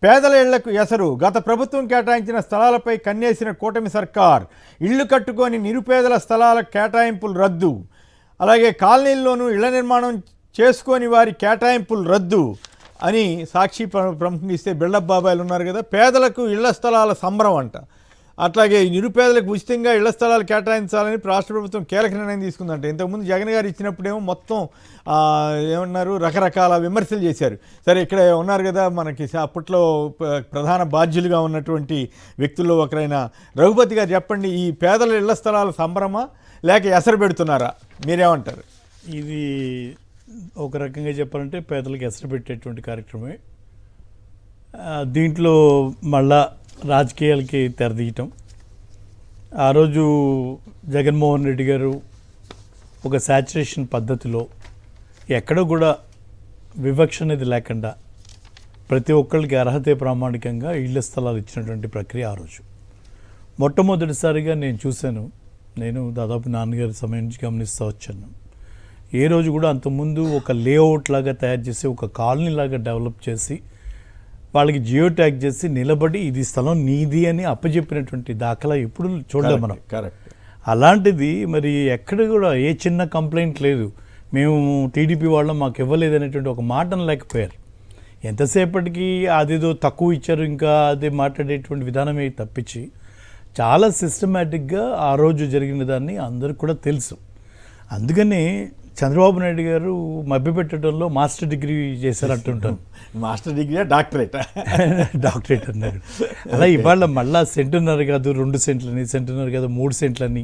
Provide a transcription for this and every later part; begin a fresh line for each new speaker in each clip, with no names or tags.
పేదల ఇళ్లకు ఎసరు. గత ప్రభుత్వం కేటాయించిన స్థలాలపై కన్నేసిన కూటమి సర్కార్. ఇళ్లు కట్టుకొని నిరుపేదల స్థలాల కేటాయింపులు రద్దు. అలాగే కాలనీల్లోనూ ఇళ్ల నిర్మాణం చేసుకొని వారి కేటాయింపులు రద్దు అని సాక్షి ప్రముఖిస్తే బిల్డప్ బాబాయిలు ఉన్నారు కదా. పేదలకు ఇళ్ల స్థలాల సంబరం అంట. అట్లాగే నిరుపేదలకు ఉచితంగా ఇళ్ల స్థలాలు కేటాయించాలని రాష్ట్ర ప్రభుత్వం కీలక నిర్ణయం తీసుకుందంట. ఇంతకుముందు జగన్ గారు ఇచ్చినప్పుడేమో మొత్తం ఏమన్నారు, రకరకాల విమర్శలు చేశారు. సరే, ఇక్కడ ఉన్నారు కదా మనకి అప్పట్లో ప్రధాన బాధ్యులుగా ఉన్నటువంటి వ్యక్తుల్లో ఒకరైన రఘుపతి గారు, చెప్పండి, ఈ పేదల ఇళ్ల స్థలాల సంబరమా లేక ఎసరు పెడుతున్నారా? మీరేమంటారు?
ఇది ఒక రకంగా చెప్పాలంటే పేదలకు ఎసరు పెట్టేటువంటి కార్యక్రమమే. దీంట్లో మళ్ళా రాజకీయాలకి తెరదీయటం. ఆ రోజు జగన్మోహన్ రెడ్డి గారు ఒక శాచురేషన్ పద్ధతిలో ఎక్కడ కూడా వివక్ష అనేది లేకుండా ప్రతి ఒక్కరికి అర్హతే ప్రామాణికంగా ఇళ్ల స్థలాలు ఇచ్చినటువంటి ప్రక్రియ ఆ రోజు మొట్టమొదటిసారిగా నేను చూశాను. నేను దాదాపు నాన్నగారి సమయం నుంచి గమనిస్తూ వచ్చాను. ఏ రోజు కూడా అంతకుముందు ఒక లేఅవుట్ లాగా తయారు చేసి ఒక కాలనీ లాగా డెవలప్ చేసి వాళ్ళకి జియో ట్యాగ్ చేసి నిలబడి ఇది స్థలం నీది అని అప్పచెప్పినటువంటి దాఖలా ఎప్పుడు చూడలేము మనం.
కరెక్ట్.
అలాంటిది మరి ఎక్కడ కూడా ఏ చిన్న కంప్లైంట్ లేదు, మేము టీడీపీ వాళ్ళం మాకు ఇవ్వలేదు అనేటువంటి ఒక మాటను లేకపోయారు. ఎంతసేపటికి అదేదో తక్కువ ఇచ్చారు ఇంకా అదే మాట్లాడేటువంటి విధానమే తప్పించి చాలా సిస్టమేటిక్గా ఆ రోజు జరిగిన దాన్ని అందరికి కూడా తెలుసు. అందుకని చంద్రబాబు నాయుడు గారు మభ్యపెట్టడంలో మాస్టర్ డిగ్రీ చేశారంటుంటాను.
మాస్టర్ డిగ్రీ, డాక్టరేట్
డాక్టరేట్ అన్నారు. అలా ఇవాళ మళ్ళా సెంటున్నర కాదు 2 సెంట్లని, సెంటున్నర కాదు 3 సెంట్లని,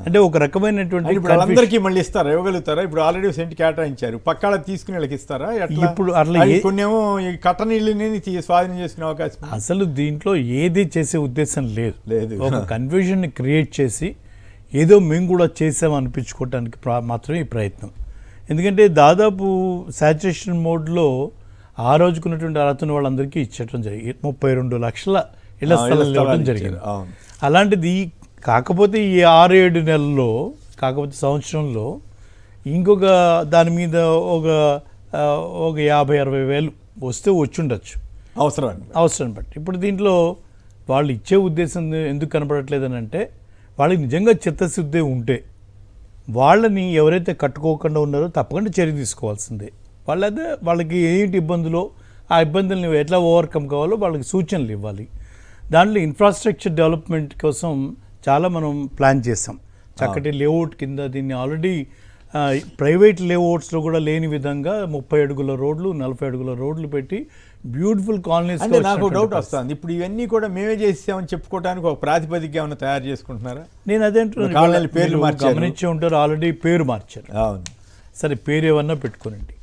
అంటే ఒక రకమైనటువంటి
అందరికీ మళ్ళీ ఇస్తారా, ఇవ్వగలుగుతారా? ఇప్పుడు ఆల్రెడీ సెంట్ కేటాయించారు, పక్కాడ తీసుకుని వాళ్ళకి ఇస్తారా?
ఇప్పుడు అట్లా
కొన్నేమో ఈ కట్టనీళ్ళని స్వాధీనం చేసుకునే అవకాశం.
అసలు దీంట్లో ఏది చేసే ఉద్దేశం లేదు. ఒక కన్ఫ్యూజన్ని క్రియేట్ చేసి ఏదో మేము కూడా చేసాం అనిపించుకోవటానికి మాత్రమే ఈ ప్రయత్నం. ఎందుకంటే దాదాపు శాచురేషన్ మోడ్లో ఆ రోజుకున్నటువంటి అర్హతను వాళ్ళందరికీ ఇచ్చటం జరిగింది. 32 లక్షల ఇళ్ల స్థలాలు ఇవ్వడం జరిగింది. అలాంటిది కాకపోతే ఈ 6-7 నెలల్లో, కాకపోతే సంవత్సరంలో ఇంకొక దాని మీద ఒక 50-60 వేలు వస్తే వచ్చుండొచ్చు అవసరం బట్టి. ఇప్పుడు దీంట్లో వాళ్ళు ఇచ్చే ఉద్దేశం ఎందుకు కనపడట్లేదని అంటే, వాళ్ళకి నిజంగా చిత్తశుద్ధి ఉంటే వాళ్ళని ఎవరైతే కట్టుకోకుండా ఉన్నారో తప్పకుండా చర్య తీసుకోవాల్సిందే. వాళ్ళకి ఏంటి ఇబ్బందులో ఆ ఇబ్బందుల్ని ఎట్లా ఓవర్కమ్ కావాలో వాళ్ళకి సూచనలు ఇవ్వాలి. దాంట్లో ఇన్ఫ్రాస్ట్రక్చర్ డెవలప్మెంట్ కోసం చాలా మనం ప్లాన్ చేసాం. చక్కటి లేఅవుట్ కింద దీన్ని ఆల్రెడీ ప్రైవేట్ లేఅవుట్స్లో కూడా లేని విధంగా 30 అడుగుల రోడ్లు, 40 అడుగుల రోడ్లు పెట్టి బ్యూటిఫుల్ కాలనీస్.
అంటే నాకు డౌట్ వస్తుంది, ఇప్పుడు ఇవన్నీ కూడా మేమే చేసామని చెప్పుకోవడానికి ఒక ప్రాతిపదిక ఏమైనా తయారు చేసుకుంటున్నారా?
నేను అదే పేర్లు గమనించే ఉంటారు, ఆల్రెడీ పేరు మార్చారు. సరే, పేరు ఏమన్నా పెట్టుకోనండి,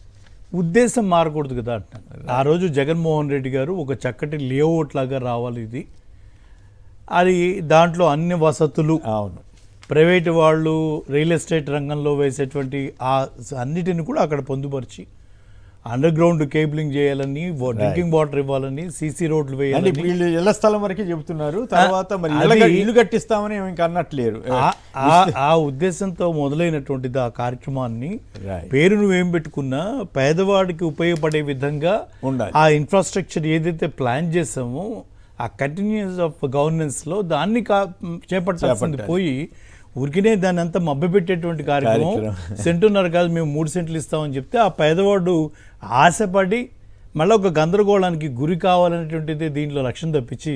ఉద్దేశం మారకూడదు కదా అంటున్నాను. ఆ రోజు జగన్మోహన్ రెడ్డి గారు ఒక చక్కటి లేఅవుట్ లాగా రావాలి ఇది, అది దాంట్లో అన్ని వసతులు, అవును, ప్రైవేటు వాళ్ళు రియల్ ఎస్టేట్ రంగంలో వేసేటువంటి ఆ అన్నిటిని కూడా అక్కడ పొందుపరిచి అండర్ గ్రౌండ్ కేబులింగ్ చేయాలని, డ్రింకింగ్ వాటర్ ఇవ్వాలని, సీసీ రోడ్లు వేయాలని.
వీళ్ళు ఇళ్ల స్థలం వరకే చెబుతున్నారు, తర్వాత మరి ఇల్లు కట్టిస్తామని ఇంకా అన్నట్లేరు.
ఆ ఉద్దేశంతో మొదలైనటువంటిది ఆ కార్యక్రమాన్ని పేరు నువ్వేం పెట్టుకున్నా పేదవాడికి ఉపయోగపడే విధంగా ఆ ఇన్ఫ్రాస్ట్రక్చర్ ఏదైతే ప్లాన్ చేసామో ఆ కంటిన్యూస్ ఆఫ్ గవర్నెన్స్లో దాన్ని చేపట్టాల్సింది పోయి ఊరికినే దాన్ని అంతా మభ్యపెట్టేటువంటి కార్యక్రమం. సెంటున్నర కాదు మేము 3 సెంట్లు ఇస్తామని చెప్తే ఆ పేదవాడు ఆశపడి మళ్ళీ ఒక గందరగోళానికి గురి కావాలనేటువంటిది దీంట్లో లక్ష్యం తప్పించి